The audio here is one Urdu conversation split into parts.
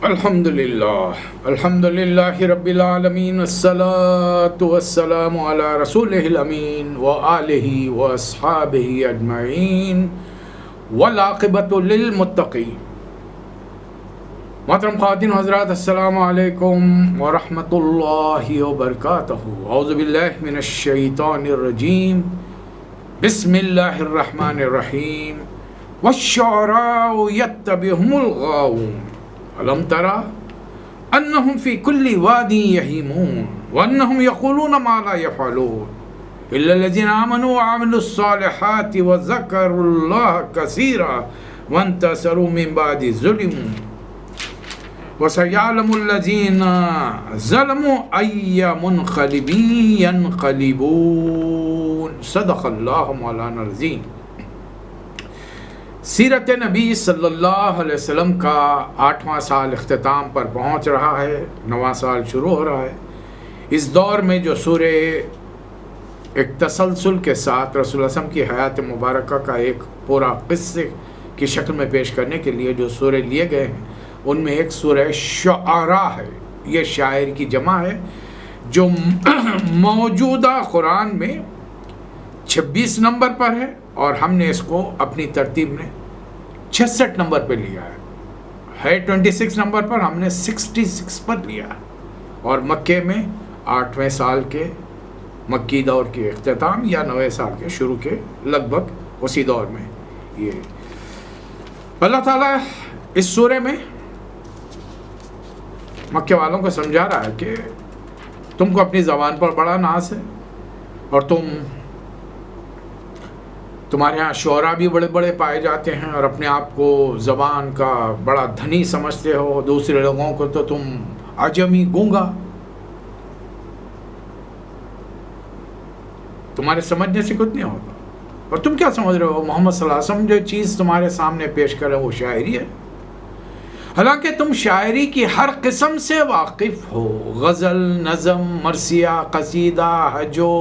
الحمدللہ رب العالمین، الصلاۃ والسلام علی رسولہ الامین وآلہ واصحابہ اجمعین والعاقبۃ للمتقین۔ محترم خواتین حضرات، السلام علیکم ورحمۃ اللہ وبرکاتہ۔ اعوذ باللہ من الشیطان الرجیم، بسم اللہ الرحمن الرحیم۔ والشعراء يتبعهم الغاوون ألم ترى أنهم في كل واد يهيمون وأنهم يقولون ما لا يفعلون إلا الذين آمنوا وعملوا الصالحات وذكروا الله كثيرا وانتصروا من بعد ظلموا وسيعلم الذين ظلموا أي منقلب ينقلبون۔ صدق الله مولانا العظیم۔ سیرت نبی صلی اللہ علیہ وسلم کا 8واں سال اختتام پر پہنچ رہا ہے، 9واں سال شروع ہو رہا ہے۔ اس دور میں جو سورہ ایک تسلسل کے ساتھ رسول اللہ صلی اللہ علیہ وسلم کی حیات مبارکہ کا ایک پورا قصے کی شکل میں پیش کرنے کے لیے جو سورے لیے گئے ہیں، ان میں ایک سورہ شعراء ہے۔ یہ شاعر کی جمع ہے جو موجودہ قرآن میں 26 نمبر پر ہے، اور ہم نے اس کو اپنی ترتیب میں 66 نمبر پہ لیا ہے 26 نمبر پر، ہم نے 66 پر لیا ہے، اور مکے میں 8ویں سال کے مکی دور کے اختتام یا 9ویں سال کے شروع کے لگ بھگ اسی دور میں یہ اللہ تعالیٰ اس سورے میں مکے والوں کو سمجھا رہا ہے کہ تم کو اپنی زبان پر بڑا ناز ہے، اور تمہارے ہاں شعراء بھی بڑے بڑے پائے جاتے ہیں، اور اپنے آپ کو زبان کا بڑا دھنی سمجھتے ہو، دوسرے لوگوں کو تو تم عجمی گونگا، تمہارے سمجھنے سے کچھ نہیں ہوتا، اور تم کیا سمجھ رہے ہو محمد صلی اللہ علیہ وسلم جو چیز تمہارے سامنے پیش کرے وہ شاعری ہے، حالانکہ تم شاعری کی ہر قسم سے واقف ہو، غزل، نظم، مرثیہ، قصیدہ، ہجو،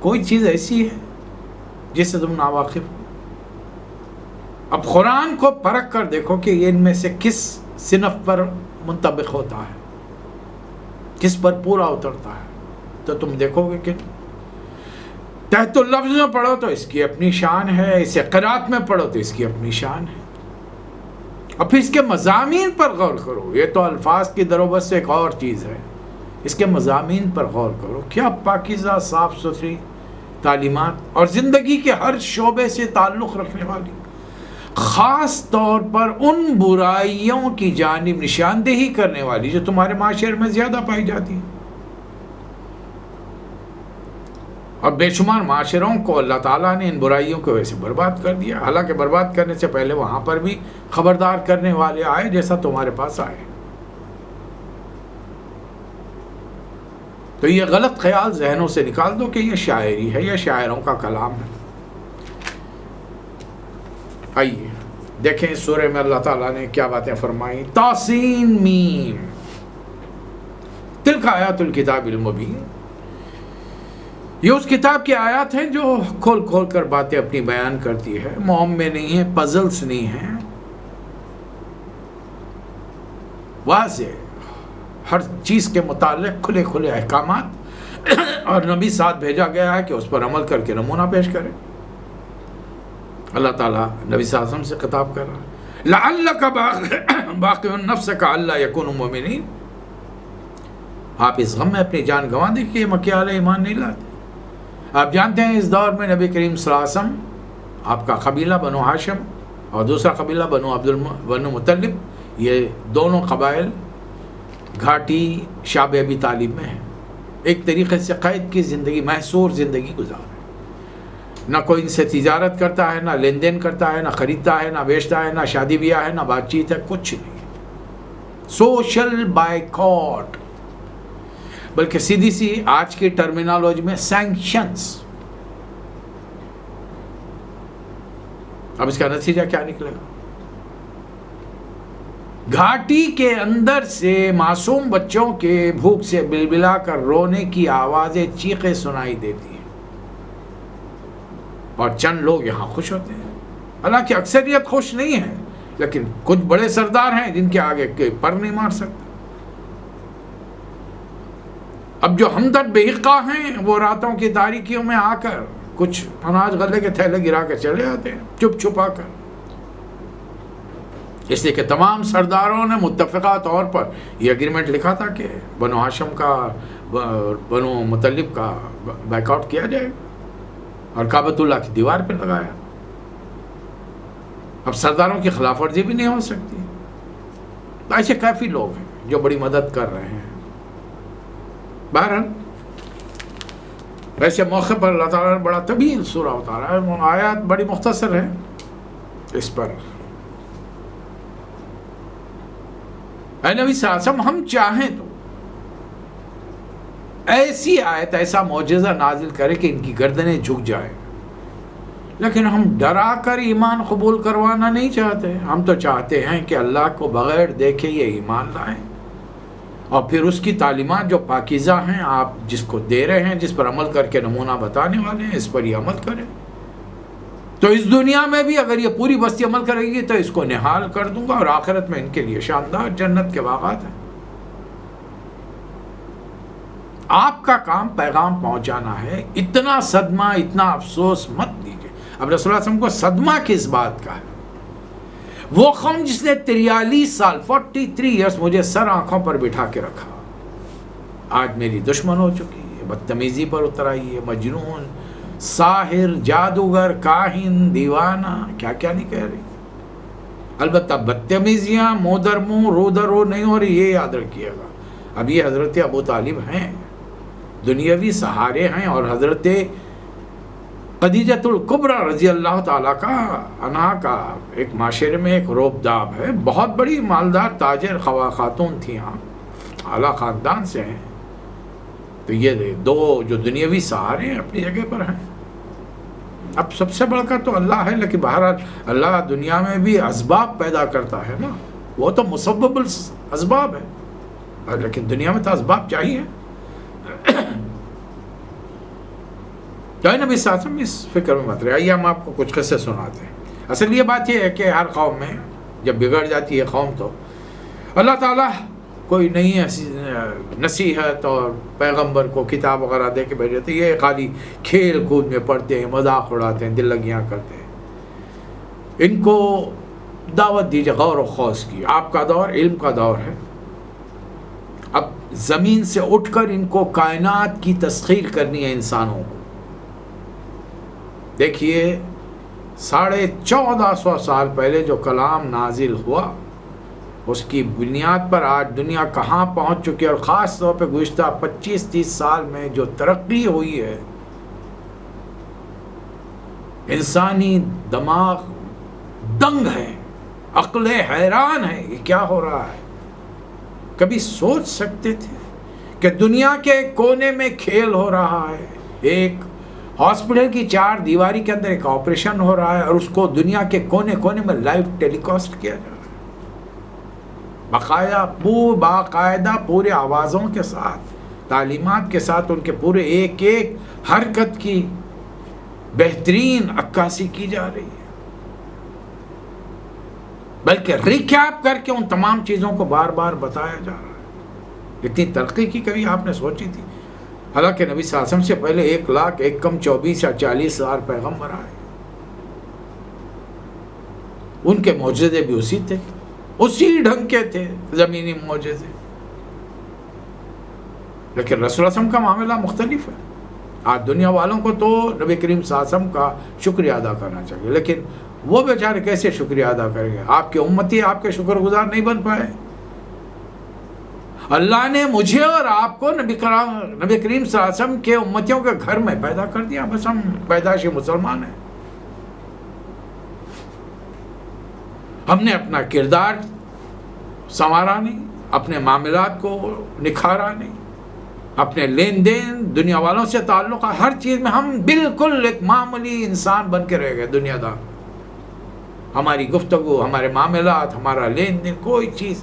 کوئی چیز ایسی ہے جس سے تم ناواقف ہو؟ اب قرآن کو پرکھ کر دیکھو کہ یہ ان میں سے کس صنف پر منطبق ہوتا ہے، کس پر پورا اترتا ہے، تو تم دیکھو گے کہ تحت اللفظ میں پڑھو تو اس کی اپنی شان ہے، اسے قرات میں پڑھو تو اس کی اپنی شان ہے، اب پھر اس کے مضامین پر غور کرو۔ یہ تو الفاظ کی دروبت سے ایک اور چیز ہے، اس کے مضامین پر غور کرو، کیا پاکیزہ صاف ستھری تعلیمات اور زندگی کے ہر شعبے سے تعلق رکھنے والی، خاص طور پر ان برائیوں کی جانب نشاندہی کرنے والی جو تمہارے معاشرے میں زیادہ پائی جاتی ہیں، اور بے شمار معاشروں کو اللہ تعالیٰ نے ان برائیوں کو ویسے برباد کر دیا، حالانکہ برباد کرنے سے پہلے وہاں پر بھی خبردار کرنے والے آئے جیسا تمہارے پاس آئے۔ تو یہ غلط خیال ذہنوں سے نکال دو کہ یہ شاعری ہے، یہ شاعروں کا کلام ہے۔ آئیے دیکھیں اس سورہ میں اللہ تعالیٰ نے کیا باتیں فرمائیں۔ طاسین میم، تلک آیات الکتاب المبین، یہ اس کتاب کی آیات ہیں جو کھول کھول کر باتیں اپنی بیان کرتی ہے، معمے نہیں ہیں، پزلز نہیں ہیں، واضح ہر چیز کے متعلق کھلے کھلے احکامات، اور نبی ساتھ بھیجا گیا ہے کہ اس پر عمل کر کے نمونہ پیش کرے۔ اللہ تعالیٰ نبی صلی اللہ علیہ وسلم سے خطاب کر رہا ہے، لعلک باقی نفسک الا یکونوا مؤمنین، آپ اس غم میں اپنی جان گنوا دیں کہ یہ مکے والے ایمان نہیں لاتے۔ آپ جانتے ہیں اس دور میں نبی کریم صلی اللہ علیہ وسلم، آپ کا قبیلہ بنو ہاشم اور دوسرا قبیلہ بنو مطلب، یہ دونوں قبائل گھاٹی شعب ابی طالب میں ہیں، ایک طریقے سے قید کی زندگی، محصور زندگی گزار ہے، نہ کوئی ان سے تجارت کرتا ہے، نہ لین دین کرتا ہے، نہ خریدتا ہے، نہ بیچتا ہے، نہ شادی بیاہ ہے، نہ بات چیت ہے، کچھ نہیں، سوشل بائیکاٹ، بلکہ سیدھی سی آج کی ٹرمینالوجی میں سینکشنز۔ اب اس کا نتیجہ کیا نکلے گا؟ گھاٹی کے اندر سے معصوم بچوں کے بھوک سے بلبلا کر رونے کی آوازیں، چیخیں سنائی دیتی ہیں، اور چند لوگ یہاں خوش ہوتے ہیں، حالانکہ اکثریت خوش نہیں ہے، لیکن کچھ بڑے سردار ہیں جن کے آگے کوئی پر نہیں مار سکتا. اب جو ہمدرد بے حقہ ہیں وہ راتوں کی تاریکیوں میں آ کر کچھ اناج غلے کے تھیلے گرا کے چلے آتے ہیں چپ چھپا کر. اس لیے کہ تمام سرداروں نے متفقہ طور پر یہ اگریمنٹ لکھا تھا کہ بنو ہاشم کا بنو مطلب کا بیک آؤٹ کیا جائے گا اور کعبۃ اللہ کی دیوار پہ لگایا. اب سرداروں کی خلاف ورزی بھی نہیں ہو سکتی. ایسے کافی لوگ ہیں جو بڑی مدد کر رہے ہیں. بہرحال ایسے موقع پر اللہ تعالیٰ نے بڑا طویل سورہ اتارا ہے. آیات بڑی مختصر ہے اس پر. اے نبی صلی اللہ علیہ وسلم ہم چاہیں تو ایسی آیت ایسا معجزہ نازل کرے کہ ان کی گردنیں جھک جائیں, لیکن ہم ڈرا کر ایمان قبول کروانا نہیں چاہتے. ہم تو چاہتے ہیں کہ اللہ کو بغیر دیکھے یہ ایمان لائیں اور پھر اس کی تعلیمات جو پاکیزہ ہیں آپ جس کو دے رہے ہیں, جس پر عمل کر کے نمونہ بتانے والے ہیں, اس پر یہ عمل کریں. تو اس دنیا میں بھی اگر یہ پوری بستی عمل کرے گی تو اس کو نہال کر دوں گا, اور آخرت میں ان کے لیے شاندار جنت کے باغات ہیں. آپ کا کام پیغام پہنچانا ہے. اتنا صدمہ اتنا افسوس مت دیجیے. اب رسول اللہ علیہ وسلم کو صدمہ کس بات کا ہے؟ وہ قوم جس نے 43 سال 43 ایئرس مجھے سر آنکھوں پر بٹھا کے رکھا, آج میری دشمن ہو چکی ہے, بدتمیزی پر اتر آئی ہے, مجنون, ساحر, جادوگر, کاہن, دیوانہ, کیا کیا نہیں کہہ رہی. البتہ بدتمیزیاں منہ در منہ رو در رو نہیں ہو رہی, یہ یاد رکھیے گا. اب یہ حضرت ابو طالب ہیں, دنیاوی سہارے ہیں, اور حضرت خدیجۃ الکبریٰ رضی اللہ تعالیٰ عنہا کا ایک معاشرے میں ایک روبداب ہے, بہت بڑی مالدار تاجر خاتون تھیں, اعلیٰ خاندان سے ہیں. تو یہ دو جو دنیاوی سہارے ہیں اپنی جگہ پر ہیں. اب سب سے بڑھ کر تو اللہ ہے, لیکن بہرحال اللہ دنیا میں بھی اسباب پیدا کرتا ہے نا, وہ تو مسبب الاسباب ہے, لیکن دنیا میں تو اسباب چاہیے. تو نبی صلی اللہ علیہ وسلم اس فکر میں مت رہے. آئیے ہم آپ کو کچھ قصے سناتے ہیں. اصل یہ بات یہ ہے کہ ہر قوم میں جب بگڑ جاتی ہے قوم تو اللہ تعالیٰ کوئی نئی نصیحت اور پیغمبر کو کتاب وغیرہ دے کے بھیجتے. یہ خالی کھیل کود میں پڑھتے ہیں, مذاق اڑاتے ہیں, دل لگیاں کرتے ہیں. ان کو دعوت دیجیے غور و خوض کی. آپ کا دور علم کا دور ہے. اب زمین سے اٹھ کر ان کو کائنات کی تسخیر کرنی ہے انسانوں کو. دیکھیے 1450 سال پہلے جو کلام نازل ہوا اس کی بنیاد پر آج دنیا کہاں پہنچ چکی ہے, اور خاص طور پہ گزشتہ 25-30 سال میں جو ترقی ہوئی ہے. انسانی دماغ دنگ ہے, عقلیں حیران ہیں, یہ کیا ہو رہا ہے. کبھی سوچ سکتے تھے کہ دنیا کے کونے میں کھیل ہو رہا ہے, ایک ہاسپٹل کی 4 دیواری کے اندر ایک آپریشن ہو رہا ہے, اور اس کو دنیا کے کونے کونے میں لائیو ٹیلی کاسٹ کیا جا رہا ہے, باقاعدہ پورے آوازوں کے ساتھ, تعلیمات کے ساتھ, ان کے پورے ایک ایک حرکت کی بہترین عکاسی کی جا رہی ہے. بلکہ ریکیپ کر کے ان تمام چیزوں کو بار بار بتایا جا رہا ہے. اتنی ترقی کی کبھی آپ نے سوچی تھی؟ حالانکہ نبی صلی اللہ علیہ وسلم سے پہلے 1 لاکھ 24 یا 40 ہزار پیغمبر آئے. ان کے معجزے بھی اسی تھے, اسی ڈھنگ کے تھے زمینی معجزے. لیکن رسول اللہ صلی اللہ علیہ وسلم کا معاملہ مختلف ہے. آج دنیا والوں کو تو نبی کریم صلی اللہ علیہ وسلم کا شکریہ ادا کرنا چاہیے, لیکن وہ بیچارے کیسے شکریہ ادا کریں گے؟ آپ کے امتی آپ کے شکر گزار نہیں بن پائے. اللہ نے مجھے اور آپ کو نبی کریم صلی اللہ علیہ وسلم کے امتیوں کے گھر میں پیدا کر دیا, بس ہم پیدائشی مسلمان ہیں. ہم نے اپنا کردار سنوارا نہیں, اپنے معاملات کو نکھارا نہیں, اپنے لین دین دنیا والوں سے تعلق, ہر چیز میں ہم بالکل ایک معمولی انسان بن کے رہ گئے, دنیا دار. ہماری گفتگو, ہمارے معاملات, ہمارا لین دین, کوئی چیز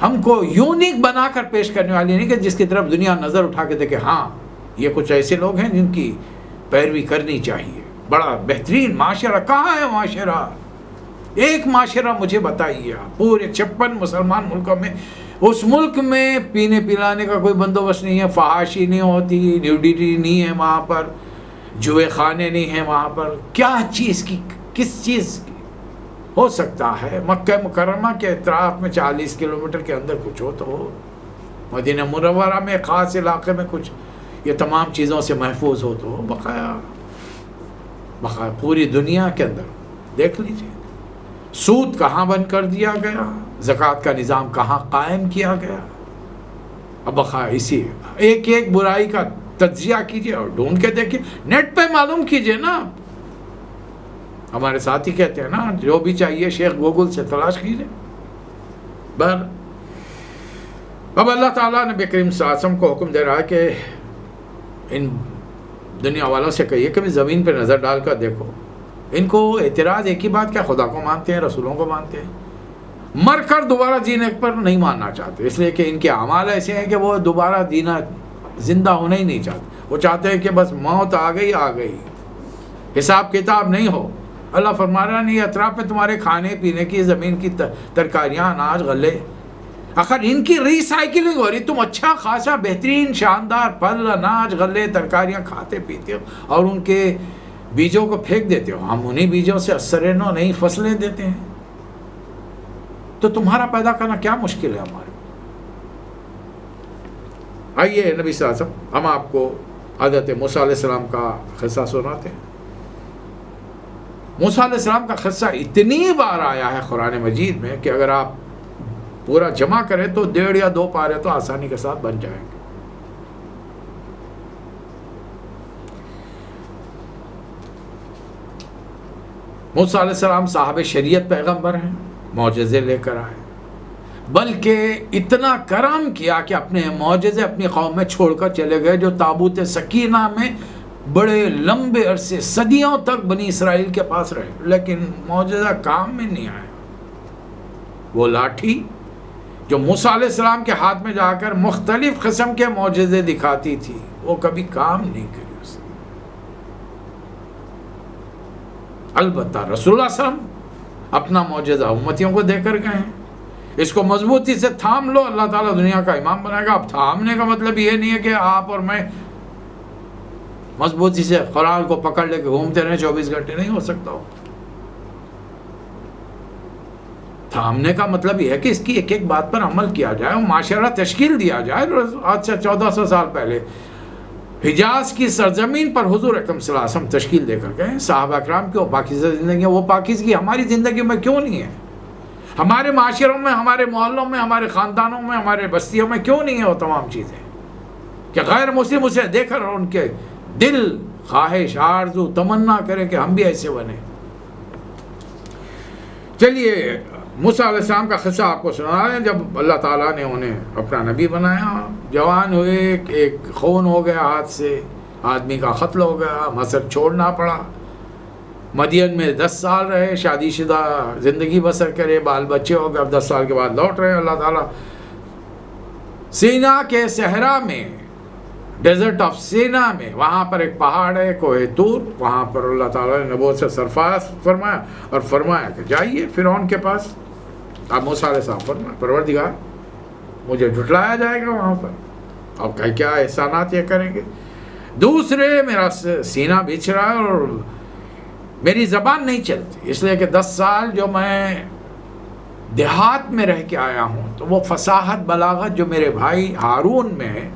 ہم کو یونیک بنا کر پیش کرنے والی نہیں کہ جس کی طرف دنیا نظر اٹھا کے دیکھے ہاں یہ کچھ ایسے لوگ ہیں جن کی پیروی کرنی چاہیے. بڑا بہترین معاشرہ. کہاں ہے معاشرہ؟ ایک معاشرہ مجھے بتائیے آپ، پورے 56 مسلمان ملکوں میں، اس ملک میں پینے پلانے کا کوئی بندوبست نہیں ہے، فحاشی نہیں ہوتی، نیوڈیٹی نہیں ہے وہاں پر، جوئے خانے نہیں ہیں وہاں پر، کیا چیز کی، کس چیز کی ہو سکتا ہے؟ مکہ مکرمہ کے اطراف میں 40 کلومیٹر کے اندر کچھ ہو تو ہو، مدینہ منورہ میں خاص علاقے میں کچھ یہ تمام چیزوں سے محفوظ ہو تو ہو، بقایا پوری دنیا کے اندر دیکھ لیجئے سود کہاں بند کر دیا گیا، زکوٰۃ کا نظام کہاں قائم کیا گیا. اب بخیر اسی ایک ایک برائی کا تجزیہ کیجئے اور ڈھونڈ کے دیکھیے، نیٹ پہ معلوم کیجئے نا. ہمارے ساتھی کہتے ہیں نا، جو بھی چاہیے شیخ گوگل سے تلاش کیجئے. اب اللہ تعالیٰ نے نبی کریم صلی اللہ علیہ وسلم کو حکم دے رہا ہے کہ ان دنیا والوں سے کہیے کہ زمین پہ نظر ڈال کر دیکھو. ان کو اعتراض ایک ہی بات، کیا خدا کو مانتے ہیں، رسولوں کو مانتے ہیں، مر کر دوبارہ جینے پر نہیں ماننا چاہتے، اس لیے کہ ان کے اعمال ایسے ہیں کہ وہ دوبارہ زندہ ہونا ہی نہیں چاہتے. وہ چاہتے ہیں کہ بس موت آ گئی، حساب کتاب نہیں ہو. اللہ فرما رہا نہیں، اطراف میں تمہارے کھانے پینے کی، زمین کی ترکاریاں، اناج، غلے، اگر ان کی ری سائیکلنگ ہو رہی، تم اچھا خاصا بہترین شاندار پھل، اناج، غلے، ترکاریاں کھاتے پیتے ہو اور ان کے بیجوں کو پھینک دیتے ہو. ہم انہی بیجوں سے اثر نو نئی فصلیں دیتے ہیں، تو تمہارا پیدا کرنا کیا مشکل ہے ہمارے. آئیے نبی صلی اللہ علیہ وسلم، ہم آپ کو حضرت موسیٰ علیہ السلام کا قصہ سناتے ہیں. موسیٰ علیہ السلام کا قصہ اتنی بار آیا ہے قرآن مجید میں کہ اگر آپ پورا جمع کریں تو 1.5 یا 2 پارے تو آسانی کے ساتھ بن جائیں گے. موسیٰ علیہ السلام صاحب شریعت پیغمبر ہیں، معجزے لے کر آئے، بلکہ اتنا کرم کیا کہ اپنے معجزے اپنی قوم میں چھوڑ کر چلے گئے، جو تابوت سکینہ میں بڑے لمبے عرصے صدیوں تک بنی اسرائیل کے پاس رہے، لیکن معجزہ کام میں نہیں آیا. وہ لاٹھی جو موسیٰ علیہ السلام کے ہاتھ میں جا کر مختلف قسم کے معجزے دکھاتی تھی، وہ کبھی کام نہیں کری. البتہ رسول اللہ صلی اللہ علیہ وسلم اپنا معجزہ امتیوں کو دے کر گئے ہیں. اس کو مضبوطی سے تھام لو، اللہ تعالیٰ دنیا کا امام بنائے گا. اب تھامنے کا مطلب یہ نہیں ہے کہ آپ اور میں مضبوطی سے قرآن کو پکڑ لے کے گھومتے رہیں 24 گھنٹے، نہیں ہو سکتا ہو. تھامنے کا مطلب یہ ہے کہ اس کی ایک ایک بات پر عمل کیا جائے اور معاشرہ تشکیل دیا جائے. آج سے 1400 سال پہلے حجاز کی سرزمین پر حضور اکرم صلی اللہ علیہ وسلم تشکیل دے کر گئے. صحابہ اکرام کی وہ پاکیزہ زندگی، وہ پاکیزگی ہماری زندگی میں کیوں نہیں ہے؟ ہمارے معاشروں میں، ہمارے محلوں میں، ہمارے خاندانوں میں، ہمارے بستیوں میں کیوں نہیں ہے وہ تمام چیزیں؟ کہ غیر مسلم اسے دیکھ کر ان کے دل خواہش، آرزو، تمنا کریں کہ ہم بھی ایسے بنیں. چلیے موسیٰ علیہ السلام کا قصہ آپ کو سنا رہے ہیں. جب اللہ تعالیٰ نے انہیں اپنا نبی بنایا، جوان ہوئے، ایک خون ہو گیا ہاتھ سے، آدمی کا قتل ہو گیا، مصر چھوڑنا پڑا، مدین میں 10 سال رہے، شادی شدہ زندگی بسر کرے، بال بچے ہو گئے. اب 10 سال کے بعد لوٹ رہے ہیں. اللہ تعالیٰ سینا کے صحرا میں، ڈیزرٹ آف سینا میں، وہاں پر ایک پہاڑ ہے کوہ طور، وہاں پر اللہ تعالیٰ نے نبوت سے سرفراز فرمایا اور فرمایا کہ جائیے فرعون کے پاس. آپ موسیٰ علیہ السلام فرمایا پروردگار مجھے جھٹلایا جائے گا وہاں پر، اب کیا احسانات یہ کریں گے. دوسرے میرا سینہ بچھ رہا ہے اور میری زبان نہیں چلتی، اس لیے کہ 10 سال جو میں دیہات میں رہ کے آیا ہوں تو وہ فصاحت بلاغت جو میرے بھائی ہارون میں ہے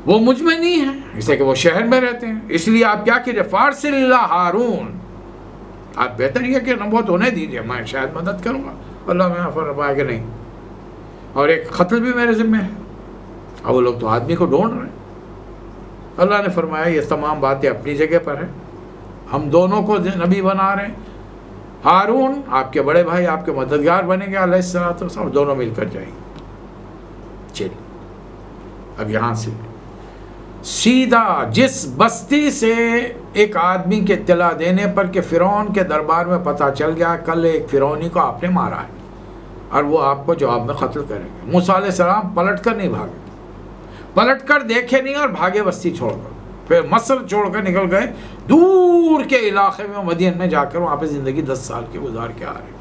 وہ مجھ میں نہیں ہے، اس لیے کہ وہ شہر میں رہتے ہیں. اس لیے آپ کیا کیجئے، فارسل اللہ ہارون، آپ بہتر یہ کہ نبوت انہیں دیجئے، میں شاید مدد کروں گا. اللہ میں فرمایا کہ نہیں، اور ایک قتل بھی میرے ذمہ ہے. اور وہ لوگ تو آدمی کو ڈھونڈ رہے ہیں. اللہ نے فرمایا یہ تمام باتیں اپنی جگہ پر ہیں، ہم دونوں کو نبی بنا رہے ہیں. ہارون آپ کے بڑے بھائی آپ کے مددگار بنیں گے علیہ الصلوۃ والسلام، دونوں مل کر جائیں گے. چلیے اب یہاں سے سیدھا جس بستی سے ایک آدمی کے اطلاع دینے پر کہ فرعون کے دربار میں پتہ چل گیا کل ایک فرعونی کو آپ نے مارا ہے اور وہ آپ کو جواب میں قتل کریں گے. موسیٰ علیہ السلام پلٹ کر نہیں بھاگے، پلٹ کر دیکھے نہیں اور بھاگے بستی چھوڑ کر. پھر مصر چھوڑ کر نکل گئے دور کے علاقے میں، مدین میں جا کر وہاں پہ زندگی 10 سال کی گزار کے آ رہے،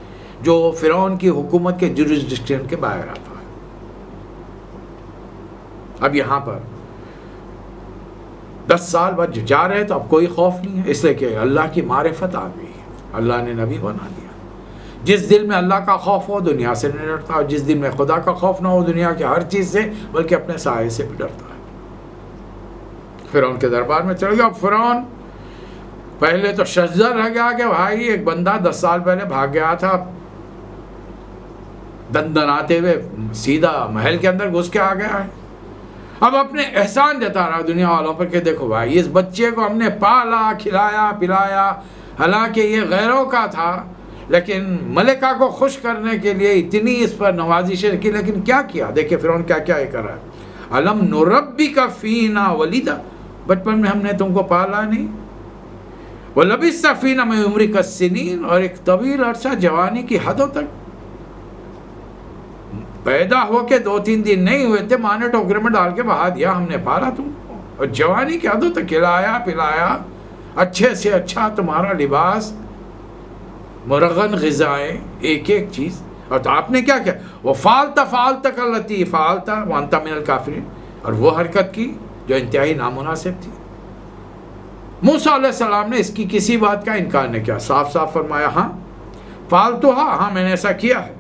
جو فرعون کی حکومت کے جورسڈکشن کے باہر آتا ہے۔ اب یہاں پر 10 سال بعد جا رہے تو اب کوئی خوف نہیں ہے، اس لیے کہ اللہ کی معرفت آ گئی، اللہ نے نبی بنا دیا۔ جس دل میں اللہ کا خوف ہو دنیا سے نہیں ڈرتا، اور جس دل میں خدا کا خوف نہ ہو دنیا کے ہر چیز سے بلکہ اپنے سائے سے بھی ڈرتا ہے۔ فرعون کے دربار میں چل گیا۔ فرعون پہلے تو شجر رہ گیا کہ بھائی ایک بندہ 10 سال پہلے بھاگ گیا تھا، دندناتے ہوئے سیدھا محل کے اندر گھس کے آ گیا ہے۔ اب اپنے احسان جتا رہا دنیا والوں پر کہ دیکھو بھائی اس بچے کو ہم نے پالا کھلایا پلایا، حالانکہ یہ غیروں کا تھا، لیکن ملکہ کو خوش کرنے کے لیے اتنی اس پر نوازشیں کی، لیکن کیا کیا؟ دیکھیں فرعون کیا کیا یہ کر رہا ہے۔ الم نربک فینا ولیدا، بچپن میں ہم نے تم کو پالا نہیں، ولبثت فینا من عمرک السنین، اور ایک طویل عرصہ جوانی کی حدوں تک، پیدا ہو کے 2-3 دن نہیں ہوئے تھے، ماں نے ٹوکرے میں ڈال کے بہا دیا، ہم نے پالا تم کو، اور جوانی کی حدوں تک کھلایا پلایا، اچھے سے اچھا تمہارا لباس، مرغن غذائیں، ایک ایک چیز، اور تو آپ نے کیا کیا؟ وہ فعلت التی فعلت وانت من الکافرین، اور وہ حرکت کی جو انتہائی نامناسب تھی۔ موسیٰ علیہ السلام نے اس کی کسی بات کا انکار نہیں کیا، صاف صاف فرمایا ہاں فعلتها، ہاں میں نے ایسا کیا ہے،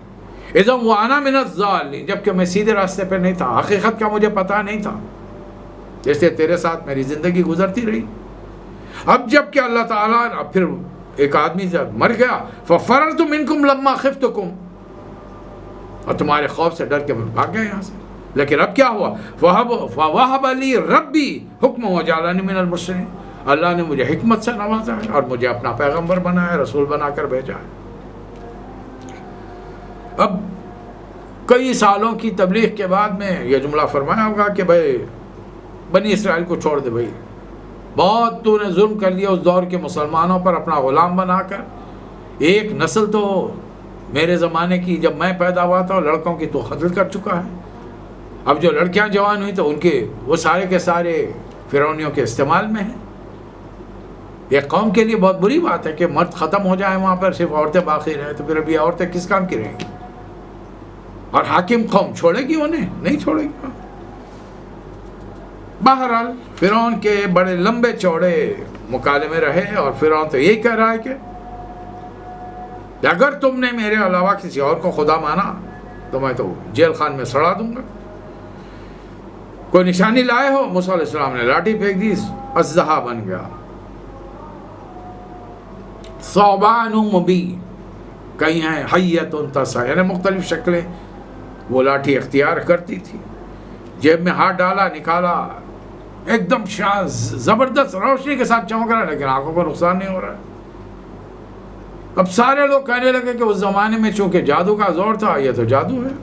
اذا وانا من الضالین، جبکہ میں سیدھے راستے پہ نہیں تھا، حقیقت کا مجھے پتہ نہیں تھا، جیسے تیرے ساتھ میری زندگی گزرتی رہی۔ اب جب کہ اللہ تعالیٰ، اب پھر ایک آدمی جب مر گیا، فَفَرَرْتُ مِنْكُمْ لَمَّا خِفْتُكُمْ، اور تمہارے خوف سے ڈر کے میں بھاگ گیا یہاں سے، لیکن اب کیا ہوا؟ فَوَهَبَ لِي رَبِّي حُكْمًا وَجَعَلَنِي مِنَ الْمُرْسَلِينَ، اللہ نے مجھے حکمت سے نوازا ہے اور مجھے اپنا پیغمبر بنایا، رسول بنا کر بھیجا ہے۔ اب کئی سالوں کی تبلیغ کے بعد میں یہ جملہ فرمایا ہوگا کہ بھائی بنی اسرائیل کو چھوڑ دے، بھائی بہت تو نے ظلم کر لیا اس دور کے مسلمانوں پر اپنا غلام بنا کر، ایک نسل تو میرے زمانے کی جب میں پیدا ہوا تھا لڑکوں کی تو قتل کر چکا ہے، اب جو لڑکیاں جوان ہوئی تو ان کے وہ سارے کے سارے فرعونیوں کے استعمال میں ہیں۔ یہ قوم کے لیے بہت بری بات ہے کہ مرد ختم ہو جائیں وہاں پر، صرف عورتیں باقی رہیں، تو پھر اب یہ عورتیں کس کام کی رہیں گی؟ اور حاکم قوم چھوڑے گی انہیں؟ نہیں چھوڑے گی۔ بہرحال فرعون کے بڑے لمبے چوڑے مکالمے رہے، اور فرعون تو یہی کہہ رہا ہے کہ اگر تم نے میرے علاوہ کسی اور کو خدا مانا تو میں تو جیل خان میں سڑا دوں گا۔ کوئی نشانی لائے ہو؟ موسیٰ علیہ السلام نے لاٹھی پھینک دی، اژدہا بن گیا، ثعبان مبین، کہیں ہیں حیۃ تسعی، یعنی مختلف شکلیں وہ لاٹھی اختیار کرتی تھی۔ جیب میں ہاتھ ڈالا، نکالا، ایک دم زبردست روشنی کے ساتھ چمک رہا ہے، لیکن آنکھوں کو نقصان نہیں ہو رہا ہے۔ اب سارے لوگ کہنے لگے کہ اس زمانے میں چونکہ جادو کا زور تھا، یہ تو جادو ہے،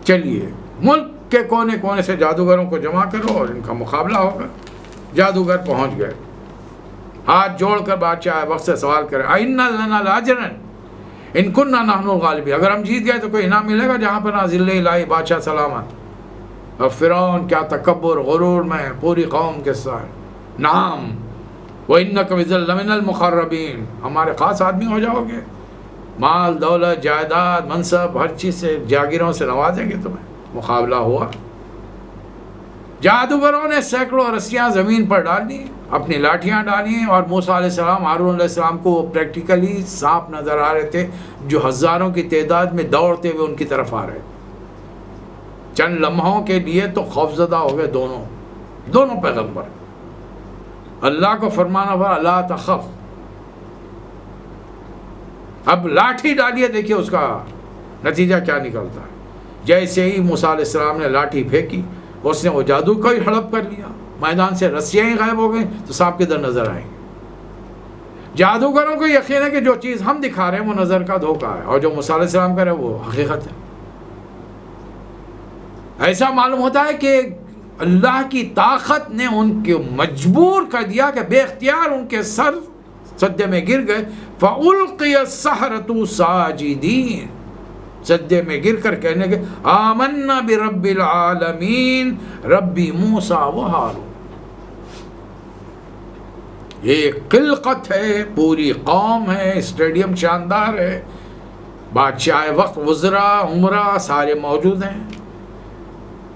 چلیے ملک کے کونے کونے سے جادوگروں کو جمع کرو اور ان کا مقابلہ ہوگا۔ جادوگر پہنچ گئے، ہاتھ جوڑ کر بادشاہ وقت سے سوال کرے، اَإِنَّ لَنَا لَأَجْرًا إِن كُنَّا نَحْنُ الْغَالِبِينَ، اگر ہم جیت گئے تو کوئی انعام ملے گا؟ جہاں پر ذل الہی، بادشاہ سلامت۔ اور فرعون کیا تکبر غرور میں پوری قوم کے ساتھ، نعم وَإِنَّكَ إِذًا لَمِنَ الْمُقَرَّبِينَ، ہمارے خاص آدمی ہو جاؤ گے، مال دولت جائیداد منصب ہر چیز سے، جاگیروں سے نوازیں گے تمہیں۔ مقابلہ ہوا، جادوگروں نے سینکڑوں رسیاں زمین پر ڈال دی، اپنی لاٹھیاں ڈالی، اور موسیٰ علیہ السلام، ہارون علیہ السلام کو پریکٹیکلی سانپ نظر آ رہے تھے جو ہزاروں کی تعداد میں دوڑتے ہوئے ان کی طرف آ رہے تھے۔ چند لمحوں کے لیے تو خوفزدہ ہو گئے دونوں پیغمبر۔ اللہ کو فرمانا ہوا لا تخف، اب لاٹھی ڈالیے، دیکھیے اس کا نتیجہ کیا نکلتا ہے۔ جیسے ہی موسیٰ علیہ السلام نے لاٹھی پھینکی، اس نے وہ جادو کو ہی ہڑپ کر لیا، میدان سے رسیاں ہی غائب ہو گئیں تو سانپ کے در نظر آئیں گے۔ جادوگروں کو یقین ہے کہ جو چیز ہم دکھا رہے ہیں وہ نظر کا دھوکہ ہے، اور جو موسیٰ علیہ السلام کر رہے ہیں وہ حقیقت ہے۔ ایسا معلوم ہوتا ہے کہ اللہ کی طاقت نے ان کو مجبور کر دیا کہ بے اختیار ان کے سر سجدے میں گر گئے، فَأُلْقِيَ السَّحَرَةُ سَاجِدِينَ، سجدے میں گر کر کہنے کے آمنا برب العالمین ربی موسیٰ و ہارون، یہ خلقت ہے، پوری قوم ہے، اسٹیڈیم شاندار ہے، بادشاہ وقت، وزراء، عمرہ سارے موجود ہیں۔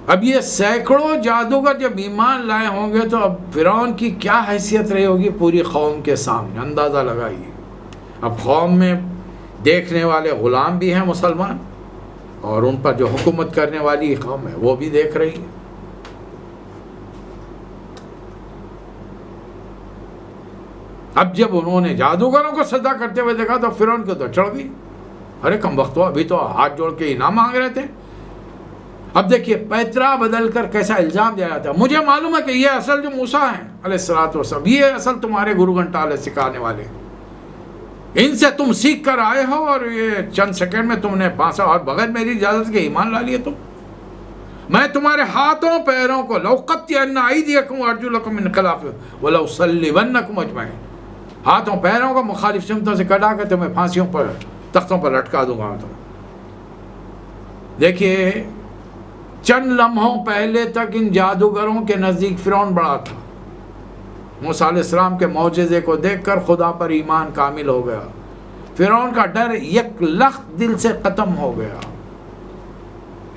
اب یہ سینکڑوں جادوگر جب ایمان لائے ہوں گے تو اب فرعون کی کیا حیثیت رہی ہوگی پوری قوم کے سامنے، اندازہ لگائیے۔ اب قوم میں دیکھنے والے غلام بھی ہیں مسلمان، اور ان پر جو حکومت کرنے والی قوم ہے وہ بھی دیکھ رہی ہے۔ اب جب انہوں نے جادوگروں کو سجدہ کرتے ہوئے دیکھا تو فرعون کو تو چڑھ گئی، ارے کم وقت ہو، ابھی تو ہاتھ جوڑ کے انعام مانگ رہے تھے۔ اب دیکھیے پیترا بدل کر کیسا الزام دیا جاتا ہے، مجھے معلوم ہے کہ یہ اصل جو موسیٰ ہیں علیہ الصلوۃ والسلام، یہ اصل تمہارے گرو گھنٹالے سکھانے والے، ان سے تم سیکھ کر آئے ہو، اور یہ چند سیکنڈ میں تم نے پانسا اور بغیر میری اجازت کے ایمان لا لیے تم۔ میں تمہارے ہاتھوں پیروں کو لَأُقَطِّعَنَّ أَيْدِيَكُمْ وَأَرْجُلَكُمْ مِنْ خِلَافٍ وَلَأُصَلِّبَنَّكُمْ أَجْمَعِينَ، ہاتھوں پیروں کو مخالف سمتوں سے کٹا کر تمہیں پھانسیوں پر، تختوں پر لٹکا دوں گا۔ دیکھیے چند لمحوں پہلے تک ان جادوگروں کے نزدیک فرعون بڑا تھا، موسیٰ علیہ السلام کے معجزے کو دیکھ کر خدا پر ایمان کامل ہو گیا، فرعون کا ڈر یک لخت دل سے ختم ہو گیا۔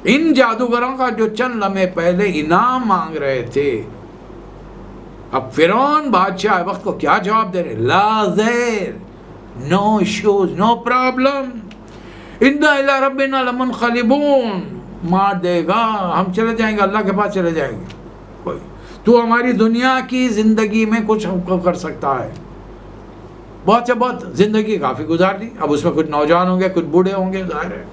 ان جادوگروں کا جو چند لمحے پہلے انعام مانگ رہے تھے، اب فرعون بادشاہ وقت کو کیا جواب دے رہے؟ لا زیر، نو ایشوز، نو پرابلم، اِنَّا إِلَىٰ رَبِّنَا لَمُنْقَلِبُونَ، مار دے گا، ہم چلے جائیں گے، اللہ کے پاس چلے جائیں گے، کوئی تو ہماری دنیا کی زندگی میں کچھ ہم کو کر سکتا ہے؟ بہت سے بہت زندگی کافی گزار لی، اب اس میں کچھ نوجوان ہوں گے، کچھ بوڑھے ہوں گے، ظاہر ہے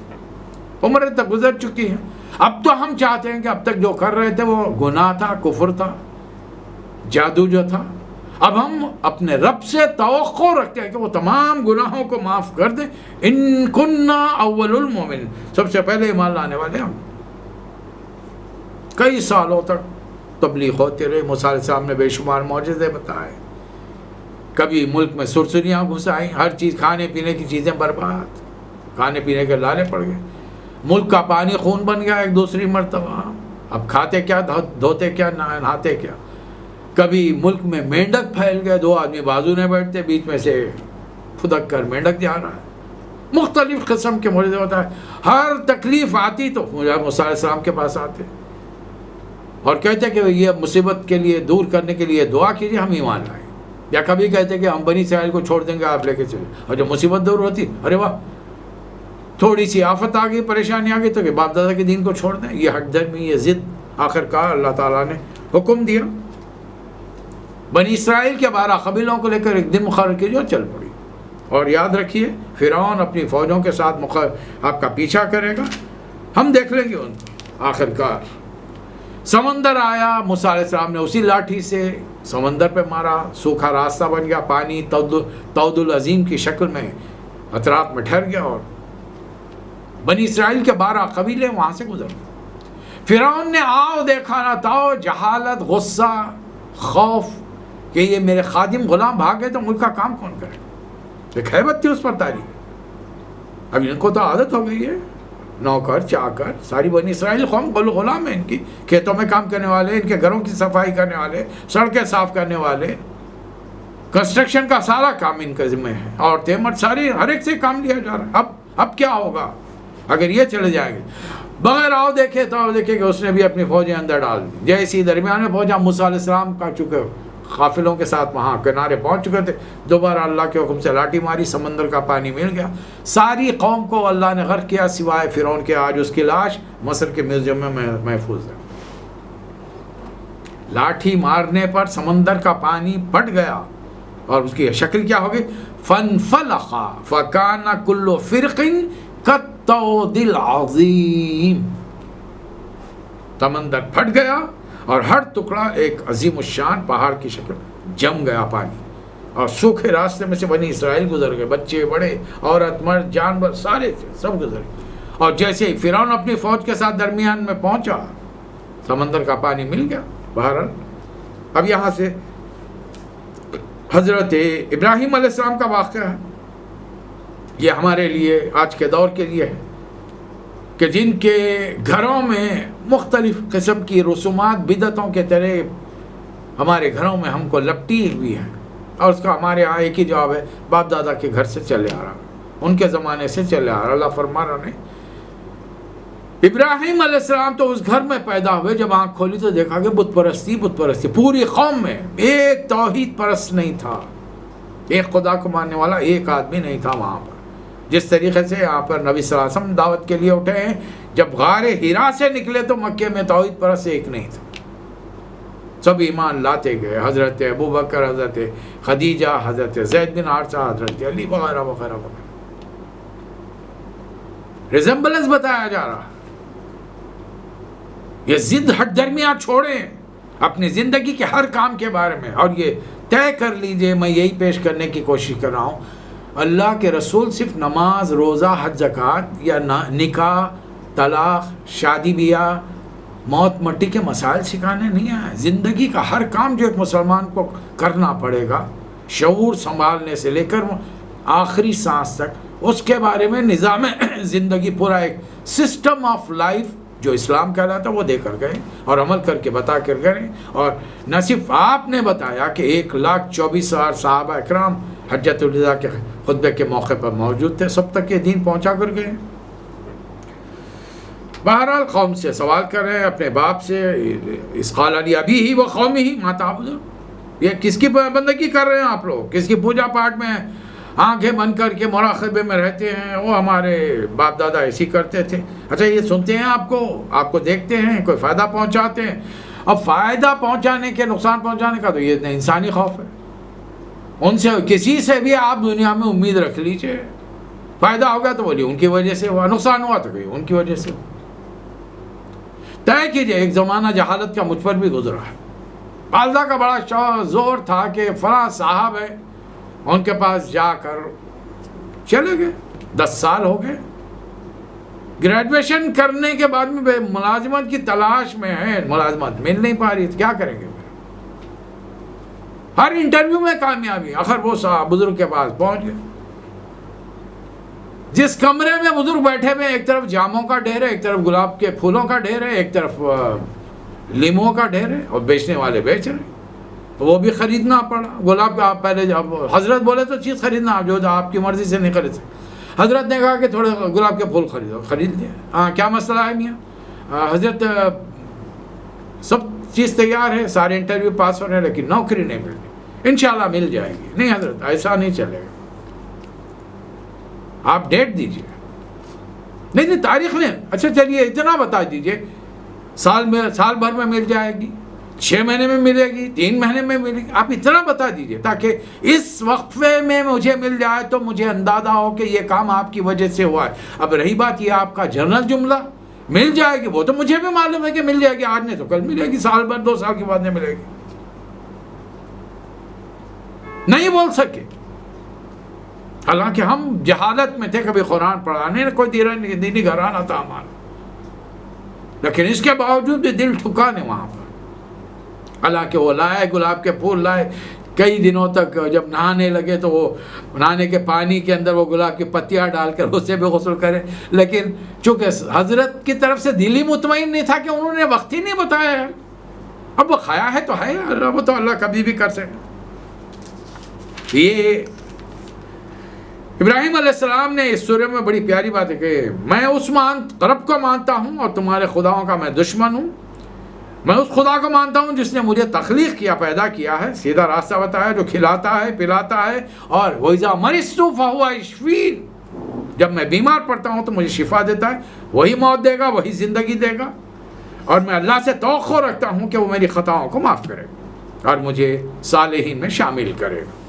عمریں تک گزر چکی ہیں۔ اب تو ہم چاہتے ہیں کہ اب تک جو کر رہے تھے وہ گناہ تھا، کفر تھا، جادو جو تھا، اب ہم اپنے رب سے توقع رکھتے ہیں کہ وہ تمام گناہوں کو معاف کر دیں۔ ان کننا اول المومن، سب سے پہلے ایمان لانے والے ہم۔ کئی سالوں تک تبلیغ ہوتے رہے، موسیٰ علیہ السلام نے بے شمار معجزے بتائے، کبھی ملک میں سرسریاں گھس آئیں، ہر چیز کھانے پینے کی چیزیں برباد، کھانے پینے کے لالے پڑ گئے، ملک کا پانی خون بن گیا ایک دوسری مرتبہ، اب کھاتے کیا، دھوتے کیا، نہاتے کیا۔ کبھی ملک میں مینڈک پھیل گئے، دو آدمی بازو میں بیٹھتے، بیچ میں سے پھدک کر مینڈک جا رہا ہے، مختلف قسم کے معجزے ہوتا ہے۔ ہر تکلیف آتی تو موسیٰ علیہ السلام کے پاس آتے اور کہتے کہ یہ مصیبت کے لیے دور کرنے کے لیے دعا کیجیے، ہم ایمان لائیں، یا کبھی کہتے کہ ہم بنی اسرائیل کو چھوڑ دیں گے، آپ لے کے چلے، اور جب مصیبت دور ہوتی، ارے واہ تھوڑی سی آفت آ گئی، پریشانی آ گئی تو کہ باپ دادا کے دین کو چھوڑ دیں، یہ ہٹ درمی، یہ ضد، آخر کار اللہ تعالیٰ نے حکم دیا، بنی اسرائیل کے 12 قبیلوں کو لے کر ایک دن مقرر کیجیے، چل پڑی۔ اور یاد رکھیے فرعون اپنی فوجوں کے ساتھ آپ کا پیچھا کرے گا، ہم دیکھ لیں گے ان کو۔ آخر کار سمندر آیا، موسیٰ علیہ السلام نے اسی لاٹھی سے سمندر پہ مارا، سوکھا راستہ بن گیا، پانی طود العظیم کی شکل میں اطراف میں ٹھہر گیا، اور بنی اسرائیل کے 12 قبیلے وہاں سے گزر گئے۔ فرعون نے آؤ دیکھا نہ تاؤ، جہالت، غصہ، خوف کہ یہ میرے خادم غلام بھاگ گئے تو ملک کا کام کون کرے، ایک ہیبت تھی اس پر تاریخ۔ اب ان کو تو عادت ہو گئی ہے، نوکر چاکر ساری بنی اسرائیل قوم غلام ہیں ان کی، کھیتوں میں کام کرنے والے، ان کے گھروں کی صفائی کرنے والے، سڑکیں صاف کرنے والے، کنسٹرکشن کا سارا کام ان کے ذمہ ہے، عورتیں مرد ساری ہر ایک سے کام لیا جا رہا ہے۔ اب کیا ہوگا اگر یہ چلے جائیں گے بغیر آؤ دیکھے تو دیکھے کہ اس نے بھی اپنی فوجیں اندر ڈال دی۔ جیسی درمیان میں پہنچا، موسیٰ علیہ السلام کا چکے قافلوں کے ساتھ وہاں کنارے پہنچ چکے تھے، دوبارہ اللہ کے حکم سے لاٹھی ماری، سمندر کا پانی مل گیا، ساری قوم کو اللہ نے غرق کیا سوائے فرعون کے۔ آج اس کی لاش مصر کے میوزیم میں محفوظ ہے۔ لاٹھی مارنے پر سمندر کا پانی پھٹ گیا اور اس کی شکل کیا ہوگی؟ فَانْفَلَقَ فَكَانَ كُلُّ فِرْقٍ كَالطَّوْدِ الْعَظِيمِ، سمندر پھٹ گیا اور ہر ٹکڑا ایک عظیم الشان پہاڑ کی شکل جم گیا پانی، اور سوکھے راستے میں سے بنی اسرائیل گزر گئے، بچے بڑے عورت مرد جانور سارے تھے، سب گزر گئے۔ اور جیسے ہی فرعون اپنی فوج کے ساتھ درمیان میں پہنچا، سمندر کا پانی مل گیا۔ بہرحال اب یہاں سے حضرت ابراہیم علیہ السلام کا واقعہ ہے، یہ ہمارے لیے آج کے دور کے لیے ہے کہ جن کے گھروں میں مختلف قسم کی رسومات بدعتوں کے طرح ہمارے گھروں میں ہم کو لپٹی ہوئی ہیں، اور اس کا ہمارے یہاں ایک ہی جواب ہے، باپ دادا کے گھر سے چلے آ رہا، ان کے زمانے سے چلے آ رہا۔ اللہ فرما رہا نہیں، ابراہیم علیہ السلام تو اس گھر میں پیدا ہوئے، جب آنکھ کھولی تو دیکھا کہ بت پرستی پوری قوم میں ایک توحید پرست نہیں تھا، ایک خدا کو ماننے والا ایک آدمی نہیں تھا وہاں پر۔ جس طریقے سے یہاں پر نبی صلی اللہ علیہ وسلم دعوت کے لیے اٹھے ہیں، جب غار ہرا سے نکلے تو مکے میں توحید پرست ایک نہیں تھا، سب ایمان لاتے گئے، حضرت ابوبکر، حضرت خدیجہ، حضرت زید بن حارثہ، حضرت علی وغیرہ وغیرہ وغیرہ۔ ریزمبلنس بتایا جا رہا ہے۔ یہ ضد ہٹ درمیان چھوڑیں اپنی زندگی کے ہر کام کے بارے میں، اور یہ طے کر لیجئے، میں یہی پیش کرنے کی کوشش کر رہا ہوں، اللہ کے رسول صرف نماز، روزہ، حج، زکوٰۃ یا نکاح، طلاق، شادی بیاہ، موت مٹی کے مسائل سکھانے نہیں آئے۔ زندگی کا ہر کام جو ایک مسلمان کو کرنا پڑے گا، شعور سنبھالنے سے لے کر آخری سانس تک، اس کے بارے میں نظام زندگی، پورا ایک سسٹم آف لائف جو اسلام کہلاتا ہے وہ دے کر گئے، اور عمل کر کے بتا کر گئے۔ اور نہ صرف آپ نے بتایا کہ 1,24,000 صحابہ اکرام حجۃ الوداع کے خطبے کے موقع پر موجود تھے، سب تک یہ دین پہنچا کر گئے۔ بہرحال قوم سے سوال کر رہے ہیں، اپنے باپ سے، اس قال علی ابی ہی و قومی ہی ما تعبدون، یہ کس کی بندگی کر رہے ہیں آپ لوگ، کس کی پوجا پاٹ میں آنکھیں بند کر کے مراقبے میں رہتے ہیں؟ وہ ہمارے باپ دادا ایسی کرتے تھے۔ اچھا یہ سنتے ہیں آپ کو دیکھتے ہیں، کوئی فائدہ پہنچاتے ہیں؟ اب فائدہ پہنچانے کے، نقصان پہنچانے کا تو یہ انسانی خوف ہے، ان سے کسی سے بھی آپ دنیا میں امید رکھ لیجئے، فائدہ ہوگا تو بولیے ان کی وجہ سے ہوا، نقصان ہوا تو کوئی ان کی وجہ سے ہوا۔ طے کیجئے، ایک زمانہ جہالت کا مجھ پر بھی گزرا ہے، والدہ کا بڑا زور تھا کہ فلاں صاحب ہے، ان کے پاس جا کر چلے گئے، 10 سال ہو گئے، گریجویشن کرنے کے بعد میں ملازمت کی تلاش میں ہے، ملازمت مل نہیں پا رہی، کیا کریں گے؟ ہر انٹرویو میں کامیابی، آخر وہ صاحب بزرگ کے پاس پہنچ گئے۔ جس کمرے میں بزرگ بیٹھے ہوئے، ایک طرف جاموں کا ڈھیر ہے، ایک طرف گلاب کے پھولوں کا ڈھیر ہے، ایک طرف لیموں کا ڈھیر ہے، اور بیچنے والے بیچ رہے ہیں، تو وہ بھی خریدنا پڑا۔ گلاب کا آپ پہلے جب حضرت بولے تو چیز خریدنا، جو آپ کی مرضی سے نہیں خرید سکتے۔ حضرت نے کہا کہ تھوڑے گلاب کے پھول خریدو، خرید لیا۔ ہاں کیا مسئلہ ہے میاں؟ حضرت سب چیز تیار ہے، سارے انٹرویو پاس ہو رہے ہیں، لیکن نوکری نہیں مل رہی، انشاءاللہ مل جائے گی۔ نہیں حضرت ایسا نہیں چلے گا، آپ ڈیٹ دیجئے۔ نہیں تاریخ میں، اچھا چلیے اتنا بتا دیجئے، سال بھر میں مل جائے گی، 6 مہینے میں ملے گی، 3 مہینے میں ملے گی، آپ اتنا بتا دیجئے تاکہ اس وقفے میں مجھے مل جائے تو مجھے اندازہ ہو کہ یہ کام آپ کی وجہ سے ہوا ہے۔ اب رہی بات یہ آپ کا جنرل جملہ، مل جائے گی، وہ تو مجھے بھی معلوم ہے کہ مل جائے گی، آج نہیں تو کل ملے گی، سال بھر 2 سال کے بعد نہیں ملے گی، نہیں بول سکے۔ حالانکہ ہم جہالت میں تھے، کبھی قرآن پڑھانے کوئی دینی گھرانہ تھا ہمارا، لیکن اس کے باوجود بھی دل ٹھکانے وہاں پر۔ حالانکہ وہ لائے گلاب کے پھول لائے، کئی دنوں تک جب نہانے لگے تو وہ نہانے کے پانی کے اندر وہ گلاب کی پتیاں ڈال کر اسے بھی غسل کرے، لیکن چونکہ حضرت کی طرف سے دل ہی مطمئن نہیں تھا کہ انہوں نے وقت ہی نہیں بتایا ہے۔ اب وہ کھایا ہے تو ہے، وہ تو اللہ کبھی بھی کر سکے۔ یہ ابراہیم علیہ السلام نے اس سورہ میں بڑی پیاری بات ہے کہ میں اس رب کو مانتا ہوں اور تمہارے خداؤں کا میں دشمن ہوں۔ میں اس خدا کو مانتا ہوں جس نے مجھے تخلیق کیا، پیدا کیا ہے، سیدھا راستہ بتایا، جو کھلاتا ہے پلاتا ہے، اور وَإِذَا مَرِضْتُ فَهُوَ يَشْفِينِ، جب میں بیمار پڑتا ہوں تو مجھے شفا دیتا ہے، وہی موت دے گا، وہی زندگی دے گا، اور میں اللہ سے توقع رکھتا ہوں کہ وہ میری خطاؤں کو معاف کرے گا اور مجھے صالحین میں شامل کرے گا۔